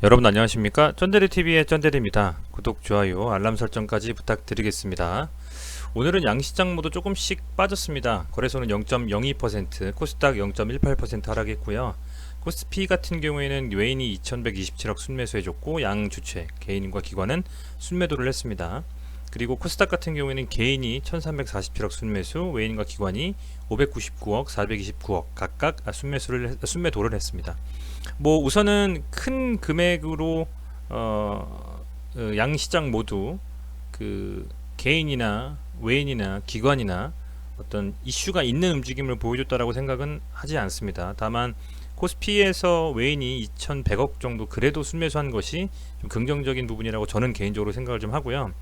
여러분 안녕하십니까? 쩐데리TV의 쩐데리입니다. 구독, 좋아요, 알람 설정까지 부탁드리겠습니다. 오늘은 양시장 모두 조금씩 빠졌습니다. 거래소는 0.02%, 코스닥 0.18% 하락했고요. 코스피 같은 경우에는 외인이 2127억 순매수해줬고 양 주체, 개인과 기관은 순매도를 했습니다. 그리고 코스닥 같은 경우에는 개인이 1347억 순매수, 외인과 기관이 599억, 429억 각각 순매도를 했습니다. 뭐 우선은 큰 금액으로 양 시장 모두 그 개인이나 외인이나 기관이나 어떤 이슈가 있는 움직임을 보여줬다라고 생각은 하지 않습니다. 다만 코스피에서 외인이 2100억 정도 그래도 순매수한 것이 좀 긍정적인 부분이라고 저는 개인적으로 생각을 좀 하고요.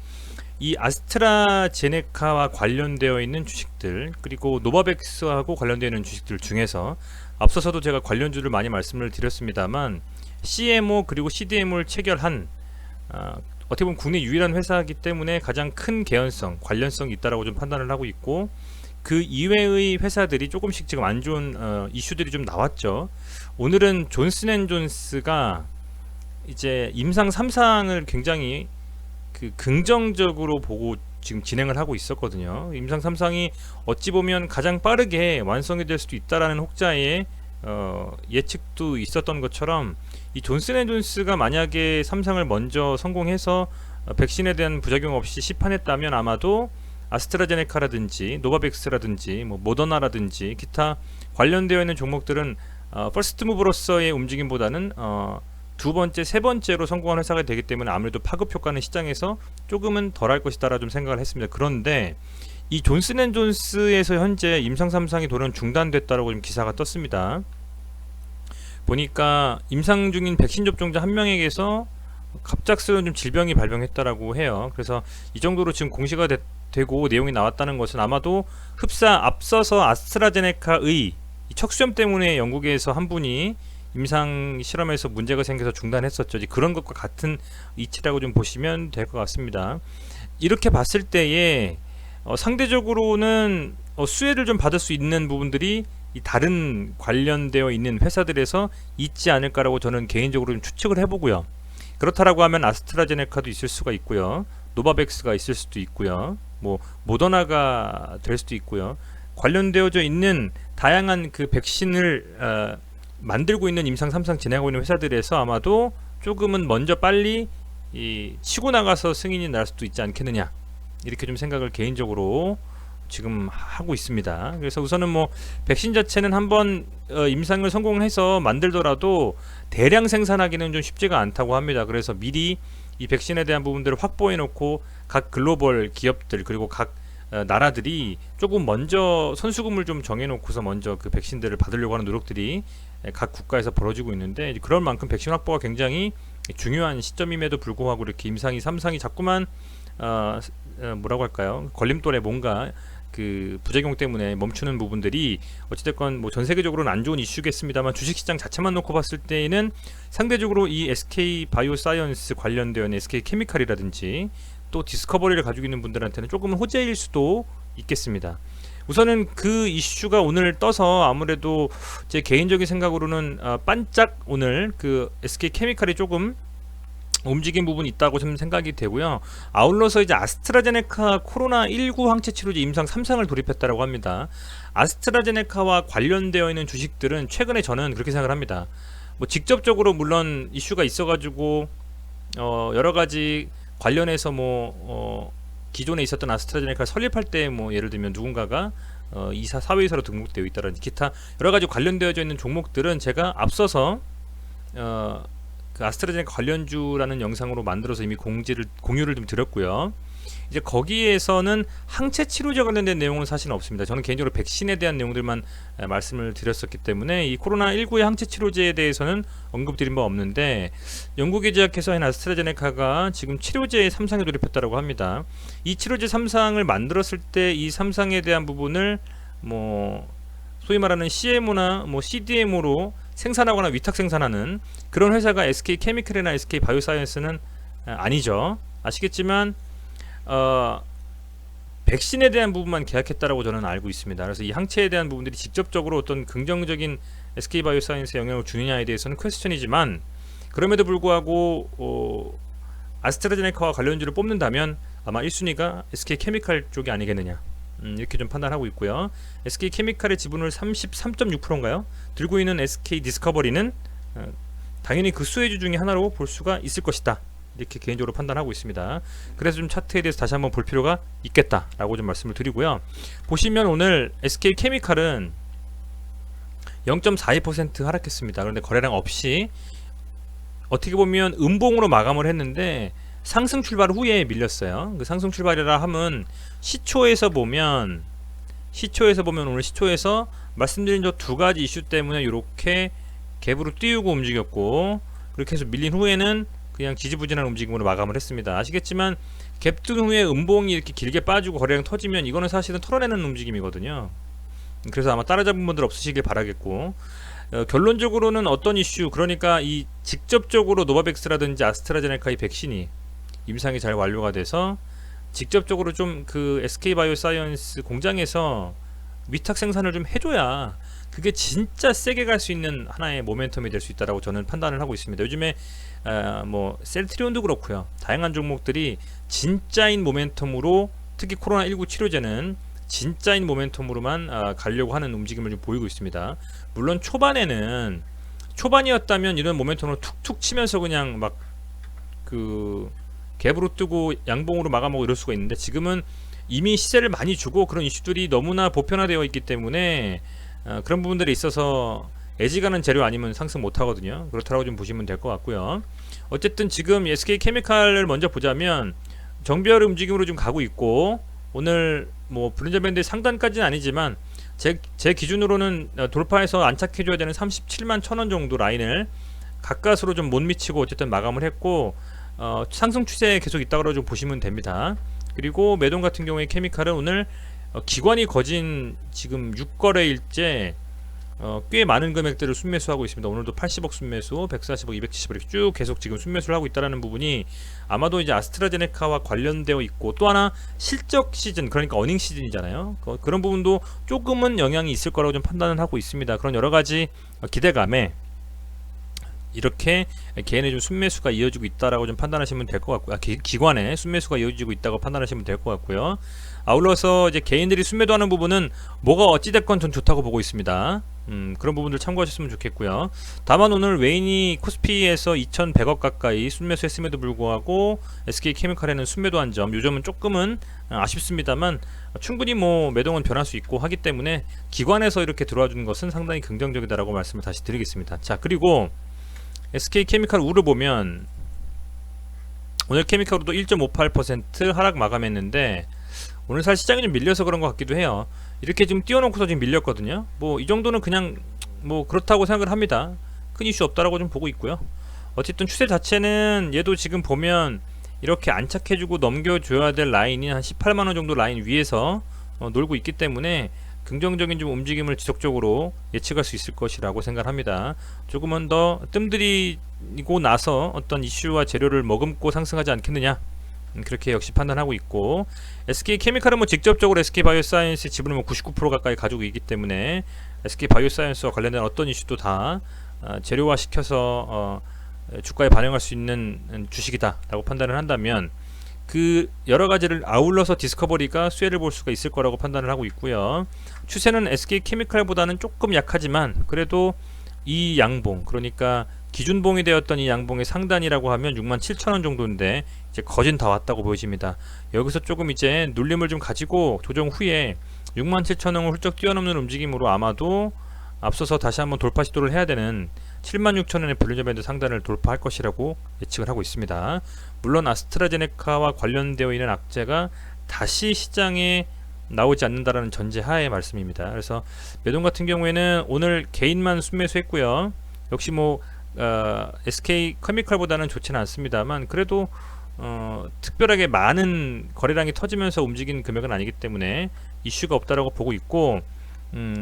이 아스트라제네카와 관련되어 있는 주식들, 그리고 노바백스하고 관련되어 있는 주식들 중에서 앞서서도 제가 관련주를 많이 말씀을 드렸습니다만 CMO 그리고 CDMO를 체결한 어떻게 보면 국내 유일한 회사이기 때문에 가장 큰 개연성, 관련성이 있다라고 좀 판단을 하고 있고, 그 이외의 회사들이 조금씩 지금 안 좋은 이슈들이 좀 나왔죠. 오늘은 존슨앤존스가 이제 임상 3상을 굉장히 긍정적으로 보고 지금 진행을 하고 있었거든요. 임상 3상이 어찌 보면 가장 빠르게 완성이 될 수도 있다라는 혹자의 예측도 있었던 것처럼, 이 존슨앤존스가 만약에 3상을 먼저 성공해서 백신에 대한 부작용 없이 시판했다면 아마도 아스트라제네카라든지 노바백스라든지 뭐 모더나라든지 기타 관련되어 있는 종목들은 퍼스트 무브로서의 움직임보다는 두 번째, 세 번째로 성공한 회사가 되기 때문에 아무래도 파급 효과는 시장에서 조금은 덜할 것이다라 좀 생각을 했습니다. 그런데 이 존슨앤존스에서 현재 임상 3상이 돌연 중단됐다라고 좀 기사가 떴습니다. 보니까 임상 중인 백신 접종자 한 명에게서 갑작스러운 좀 질병이 발병했다라고 해요. 그래서 이 정도로 지금 공시가 되고 내용이 나왔다는 것은 아마도 흡사 앞서서 아스트라제네카의 척수염 때문에 영국에서 한 분이 임상 실험에서 문제가 생겨서 중단했었죠. 그런 것과 같은 이치라고 좀 보시면 될 것 같습니다. 이렇게 봤을 때에 상대적으로는 수혜를 좀 받을 수 있는 부분들이 이 다른 관련되어 있는 회사들에서 있지 않을까라고 저는 개인적으로 좀 추측을 해보고요. 그렇다라고 하면 아스트라제네카도 있을 수가 있고요, 노바백스가 있을 수도 있고요, 뭐 모더나가 될 수도 있고요. 관련되어져 있는 다양한 그 백신을 만들고 있는 임상 3상 진행하고 있는 회사들에서 아마도 조금은 먼저 빨리 치고 나가서 승인이 날 수도 있지 않겠느냐, 이렇게 좀 생각을 개인적으로 지금 하고 있습니다. 그래서 우선은 뭐 백신 자체는 한번 임상을 성공해서 만들더라도 대량 생산하기는 좀 쉽지가 않다고 합니다. 그래서 미리 이 백신에 대한 부분들을 확보해 놓고 각 글로벌 기업들 그리고 각 나라들이 조금 먼저 선수금을 좀 정해놓고서 먼저 그 백신들을 받으려고 하는 노력들이 각 국가에서 벌어지고 있는데, 그럴 만큼 백신 확보가 굉장히 중요한 시점임에도 불구하고 이렇게 임상이 3상이 자꾸만 뭐라고 할까요, 걸림돌에 뭔가 그 부작용 때문에 멈추는 부분들이 어찌됐건 뭐 전 세계적으로는 안 좋은 이슈겠습니다만 주식시장 자체만 놓고 봤을 때에는 상대적으로 이 SK 바이오사이언스 관련되어 있는 SK 케미칼이라든지 또 디스커버리를 가지고 있는 분들한테는 조금은 호재일 수도 있겠습니다. 우선은 그 이슈가 오늘 떠서 아무래도 제 개인적인 생각으로는 반짝 오늘 그 SK 케미칼이 조금 움직인 부분이 있다고 좀 생각이 되고요. 아울러서 이제 아스트라제네카 코로나19 항체치료제 임상 3상을 돌입했다라고 합니다. 아스트라제네카와 관련되어 있는 주식들은 최근에 저는 그렇게 생각을 합니다. 뭐 직접적으로 물론 이슈가 있어가지고 여러 가지 관련해서 기존에 있었던 아스트라제네카 설립할 때 뭐 예를 들면 누군가가 이사 사회이사로 등록되어 있다든지 기타 여러 가지 관련되어져 있는 종목들은 제가 앞서서 그 아스트라제네카 관련주라는 영상으로 만들어서 이미 공유를 좀 드렸고요. 이제 거기에서는 항체 치료제 관련된 내용은 사실은 없습니다. 저는 개인적으로 백신에 대한 내용들만 말씀을 드렸었기 때문에 이 코로나19의 항체 치료제에 대해서는 언급드린 바 없는데, 영국에 제약회사인 아스트라제네카가 지금 치료제 3상에 돌입했다고 합니다. 이 치료제 3상을 만들었을 때 이 3상에 대한 부분을 뭐 소위 말하는 CMO나 뭐 CDMO로 생산하거나 위탁 생산하는 그런 회사가 SK 케미칼이나 SK 바이오사이언스는 아니죠. 아시겠지만 백신에 대한 부분만 계약했다라고 저는 알고 있습니다. 그래서 이 항체에 대한 부분들이 직접적으로 어떤 긍정적인 SK 바이오사이언스에 영향을 주느냐에 대해서는 퀘스천이지만, 그럼에도 불구하고 아스트라제네카와 관련주를 뽑는다면 아마 1순위가 SK케미칼 쪽이 아니겠느냐, 이렇게 좀 판단하고 있고요. SK케미칼의 지분을 33.6%인가요? 들고 있는 SK디스커버리는 당연히 그 수혜주 중에 하나로 볼 수가 있을 것이다, 이렇게 개인적으로 판단하고 있습니다. 그래서 좀 차트에 대해서 다시 한번 볼 필요가 있겠다라고 좀 말씀을 드리고요. 보시면 오늘 SK케미칼은 0.42% 하락했습니다. 그런데 거래량 없이 어떻게 보면 음봉으로 마감을 했는데 상승 출발 후에 밀렸어요. 그 상승 출발이라 함은 시초에서 보면 오늘 시초에서 말씀드린 저 두 가지 이슈 때문에 이렇게 갭으로 띄우고 움직였고, 그렇게 해서 밀린 후에는 그냥 지지부진한 움직임으로 마감을 했습니다. 아시겠지만 갭 뜬 후에 음봉이 이렇게 길게 빠지고 거래량 터지면 이거는 사실은 털어내는 움직임이거든요. 그래서 아마 따라잡은 분들 없으시길 바라겠고, 결론적으로는 어떤 이슈, 그러니까 이 직접적으로 노바백스라든지 아스트라제네카의 백신이 임상이 잘 완료가 돼서 직접적으로 좀 그 SK바이오사이언스 공장에서 위탁 생산을 좀 해줘야 그게 진짜 세게 갈 수 있는 하나의 모멘텀이 될 수 있다라고 저는 판단을 하고 있습니다. 요즘에 뭐 셀트리온도 그렇고요, 다양한 종목들이 진짜인 모멘텀으로, 특히 코로나19 치료제는 진짜인 모멘텀으로만 가려고 하는 움직임을 좀 보이고 있습니다. 물론 초반이었다면 이런 모멘텀으로 툭툭 치면서 그냥 막 그 갭으로 뜨고 양봉으로 마감하고 이럴 수가 있는데, 지금은 이미 시세를 많이 주고 그런 이슈들이 너무나 보편화되어 있기 때문에 그런 부분들이 있어서 애지가는 재료 아니면 상승 못하거든요. 그렇다고 좀 보시면 될 것 같고요. 어쨌든 지금 SK케미칼을 먼저 보자면 정비열 움직임으로 좀 가고 있고, 오늘 뭐 브린자 밴드의 상단까지는 아니지만 제 기준으로는 돌파해서 안착해줘야 되는 37만 1,000원 정도 라인을 가까스로 좀 못 미치고 어쨌든 마감을 했고, 상승 추세에 계속 있다고 좀 보시면 됩니다. 그리고 매동 같은 경우에 케미칼은 오늘 기관이 거진 지금 6거래일째 꽤 많은 금액들을 순매수하고 있습니다. 오늘도 80억 순매수, 140억, 270억 이렇게 쭉 계속 지금 순매수를 하고 있다는 부분이 아마도 이제 아스트라제네카와 관련되어 있고, 또 하나 실적 시즌, 그러니까 어닝 시즌이잖아요. 그런 부분도 조금은 영향이 있을 거라고 좀 판단을 하고 있습니다. 그런 여러 가지 기대감에 이렇게 개인의 좀 순매수가 이어지고 있다라고 좀 판단하시면 될 것 같고요. 기관의 순매수가 이어지고 있다고 판단하시면 될 것 같고요. 아울러서 이제 개인들이 순매도하는 부분은 뭐가 어찌됐건 전 좋다고 보고 있습니다. 그런 부분들 참고하셨으면 좋겠고요. 다만 오늘 웨인이 코스피에서 2,100억 가까이 순매수했음에도 불구하고 SK케미칼에는 순매도한 점, 요점은 조금은 아쉽습니다만 충분히 뭐 매동은 변할 수 있고 하기 때문에 기관에서 이렇게 들어와 주는 것은 상당히 긍정적이다라고 말씀을 다시 드리겠습니다. 자, 그리고 SK케미칼 우를 보면 오늘 케미칼으로도 1.58% 하락 마감했는데, 오늘 사실 시장이 좀 밀려서 그런 것 같기도 해요. 이렇게 지금 띄워놓고서 지금 밀렸거든요. 뭐 이 정도는 그냥 뭐 그렇다고 생각을 합니다. 큰 이슈 없다라고 좀 보고 있고요. 어쨌든 추세 자체는 얘도 지금 보면 이렇게 안착해주고 넘겨줘야 될 라인이 한 18만원 정도 라인 위에서 놀고 있기 때문에 긍정적인 좀 움직임을 지속적으로 예측할 수 있을 것이라고 생각합니다. 조금은 더 뜸들이고 나서 어떤 이슈와 재료를 머금고 상승하지 않겠느냐, 그렇게 역시 판단하고 있고, SK케미칼은 뭐 직접적으로 SK바이오사이언스 지분을 뭐 99% 가까이 가지고 있기 때문에 SK바이오사이언스와 관련된 어떤 이슈도 다 재료화 시켜서 주가에 반영할 수 있는 주식이다라고 판단을 한다면, 그 여러 가지를 아울러서 디스커버리가 수혜를 볼 수가 있을 거라고 판단을 하고 있고요. 추세는 SK케미칼보다는 조금 약하지만 그래도 이 양봉, 그러니까 기준봉이 되었던 이 양봉의 상단이라고 하면 67,000원 정도인데 이제 거진 다 왔다고 보여집니다. 여기서 조금 이제 눌림을 좀 가지고 조정 후에 67,000원을 훌쩍 뛰어넘는 움직임으로 아마도 앞서서 다시 한번 돌파 시도를 해야 되는 76,000원의 볼린저 밴드 상단을 돌파할 것이라고 예측을 하고 있습니다. 물론 아스트라제네카와 관련되어 있는 악재가 다시 시장에 나오지 않는다라는 전제하에 말씀입니다. 그래서 매동 같은 경우에는 오늘 개인만 순매수했고요. 역시 뭐 SK케미칼보다는 좋지는 않습니다만 그래도 특별하게 많은 거래량이 터지면서 움직인 금액은 아니기 때문에 이슈가 없다라고 보고 있고,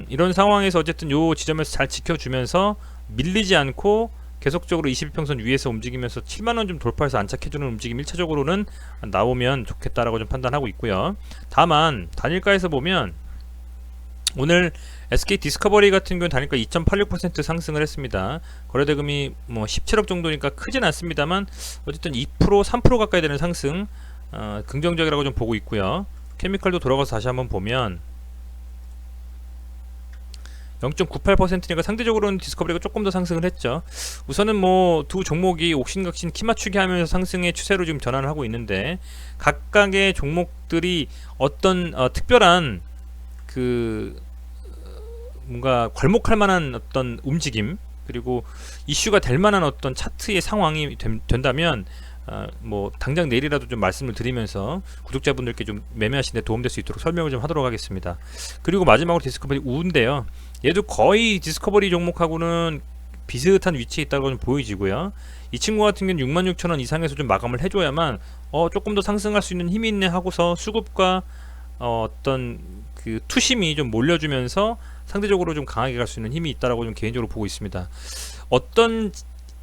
이런 상황에서 어쨌든 요 지점에서 잘 지켜주면서 밀리지 않고 계속적으로 21평선 위에서 움직이면서 7만원 좀 돌파해서 안착해주는 움직임 1차적으로는 나오면 좋겠다라고 좀 판단하고 있고요. 다만 단일가에서 보면 오늘 SK 디스커버리 같은 경우는 단일가 2.86% 상승을 했습니다. 거래대금이 뭐 17억 정도니까 크진 않습니다만 어쨌든 2% 3% 가까이 되는 상승, 긍정적이라고 좀 보고 있고요. 케미컬도 돌아가서 다시 한번 보면 0.98%니까 상대적으로는 디스커버리가 조금 더 상승을 했죠. 우선은 뭐 두 종목이 옥신각신 키 맞추기 하면서 상승의 추세로 지금 전환을 하고 있는데, 각각의 종목들이 어떤 특별한 그 뭔가 괄목할 만한 어떤 움직임, 그리고 이슈가 될 만한 어떤 차트의 상황이 된다면 뭐 당장 내일이라도 좀 말씀을 드리면서 구독자분들께 좀 매매하시는데 도움될 수 있도록 설명을 좀 하도록 하겠습니다. 그리고 마지막으로 디스커버리 우인데요. 얘도 거의 디스커버리 종목하고는 비슷한 위치에 있다고 좀 보여지고요. 이 친구 같은 경우는 66,000원 이상에서 좀 마감을 해줘야만 조금 더 상승할 수 있는 힘이 있네 하고서 수급과 어떤 그 투심이 좀 몰려주면서 상대적으로 좀 강하게 갈 수 있는 힘이 있다라고 좀 개인적으로 보고 있습니다. 어떤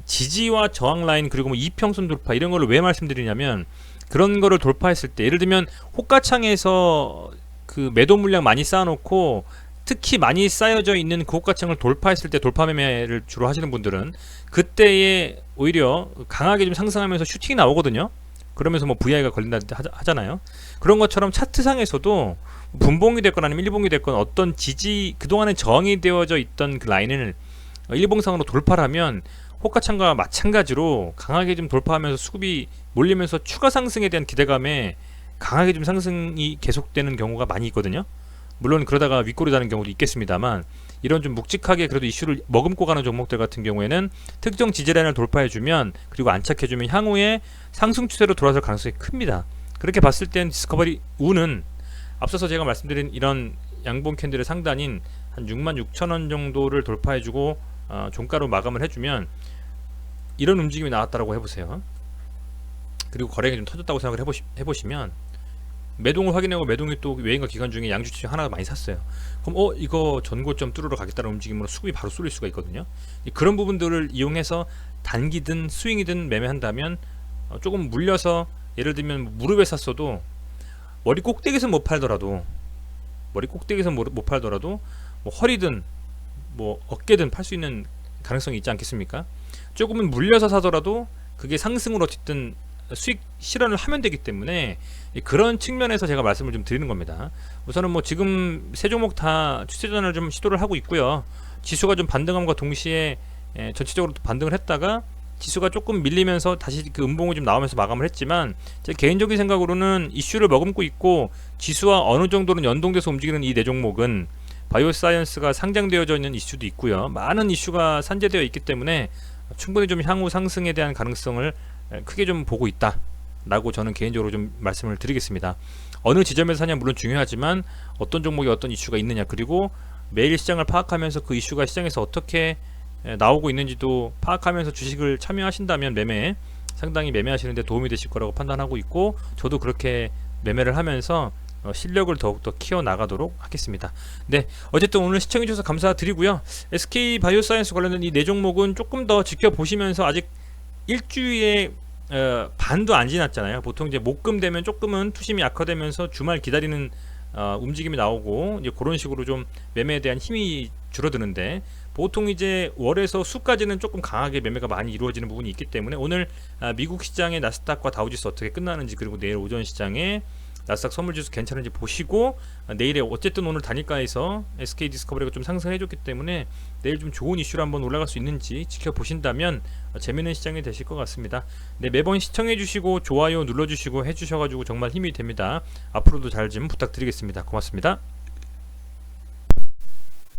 지지와 저항 라인, 그리고 뭐 이평선 돌파 이런 거를 왜 말씀드리냐면, 그런 거를 돌파했을 때 예를 들면 호가창에서 그 매도 물량 많이 쌓아놓고 특히 많이 쌓여져 있는 그 호가창을 돌파했을 때, 돌파 매매를 주로 하시는 분들은 그때에 오히려 강하게 좀 상승하면서 슈팅이 나오거든요. 그러면서 뭐 VI가 걸린다 하잖아요. 그런 것처럼 차트상에서도 분봉이 됐건 아니면 일봉이 됐건 어떤 지지, 그동안에 저항이 되어져 있던 그 라인을 일봉상으로 돌파를 하면 호가창과 마찬가지로 강하게 좀 돌파하면서 수급이 몰리면서 추가 상승에 대한 기대감에 강하게 좀 상승이 계속되는 경우가 많이 있거든요. 물론 그러다가 윗골이 다는 경우도 있겠습니다만, 이런 좀 묵직하게 그래도 이슈를 머금고 가는 종목들 같은 경우에는 특정 지지라인을 돌파해주면, 그리고 안착해주면 향후에 상승 추세로 돌아설 가능성이 큽니다. 그렇게 봤을 땐 디스커버리 우는 앞서서 제가 말씀드린 이런 양봉 캔들의 상단인 한 66,000원 정도를 돌파해주고 종가로 마감을 해주면 이런 움직임이 나왔다라고 해보세요. 그리고 거래가 좀 터졌다고 생각을 해보시면 매동을 확인하고, 매동이 또 외인과 기관 중에 양주치 하나가 많이 샀어요. 그럼 이거 전고점 뚫으러 가겠다는 움직임으로 수급이 바로 쏠릴 수가 있거든요. 그런 부분들을 이용해서 단기든 스윙이든 매매한다면 조금 물려서, 예를 들면 무릎에 샀어도 머리 꼭대기에서 못 팔더라도 뭐 허리든 뭐 어깨든 팔 수 있는 가능성이 있지 않겠습니까? 조금은 물려서 사더라도 그게 상승으로 어쨌든 수익 실현을 하면 되기 때문에, 그런 측면에서 제가 말씀을 좀 드리는 겁니다. 우선은 뭐 지금 세 종목 다 추세 전환을 좀 시도를 하고 있고요. 지수가 좀 반등함과 동시에 전체적으로 또 반등을 했다가 지수가 조금 밀리면서 다시 그 음봉이 좀 나오면서 마감을 했지만, 제 개인적인 생각으로는 이슈를 머금고 있고 지수와 어느 정도는 연동돼서 움직이는 이 네 종목은 바이오사이언스가 상장되어져 있는 이슈도 있고요. 많은 이슈가 산재되어 있기 때문에 충분히 좀 향후 상승에 대한 가능성을 크게 좀 보고 있다 라고 저는 개인적으로 좀 말씀을 드리겠습니다. 어느 지점에서 사냐 물론 중요하지만, 어떤 종목에 어떤 이슈가 있느냐, 그리고 매일 시장을 파악하면서 그 이슈가 시장에서 어떻게 나오고 있는지도 파악하면서 주식을 참여하신다면 상당히 매매하시는데 도움이 되실 거라고 판단하고 있고, 저도 그렇게 매매를 하면서 실력을 더욱더 키워 나가도록 하겠습니다. 네, 어쨌든 오늘 시청해 주셔서 감사드리고요. SK 바이오사이언스 관련된 이 네 종목은 조금 더 지켜보시면서, 아직 일주일에 반도 안 지났잖아요. 보통 이제 목금 되면 조금은 투심이 약화되면서 주말 기다리는 움직임이 나오고, 이제 그런 식으로 좀 매매에 대한 힘이 줄어드는데, 보통 이제 월에서 수까지는 조금 강하게 매매가 많이 이루어지는 부분이 있기 때문에, 오늘 미국 시장의 나스닥과 다우지수 어떻게 끝나는지, 그리고 내일 오전 시장에 나스닥 선물지수 괜찮은지 보시고, 내일에 어쨌든 오늘 단일가에서 SK 디스커버리가 좀 상승해줬기 때문에 내일 좀 좋은 이슈로 한번 올라갈 수 있는지 지켜보신다면 재미있는 시장이 되실 것 같습니다. 네, 매번 시청해주시고 좋아요 눌러주시고 해주셔가지고 정말 힘이 됩니다. 앞으로도 잘 좀 부탁드리겠습니다. 고맙습니다.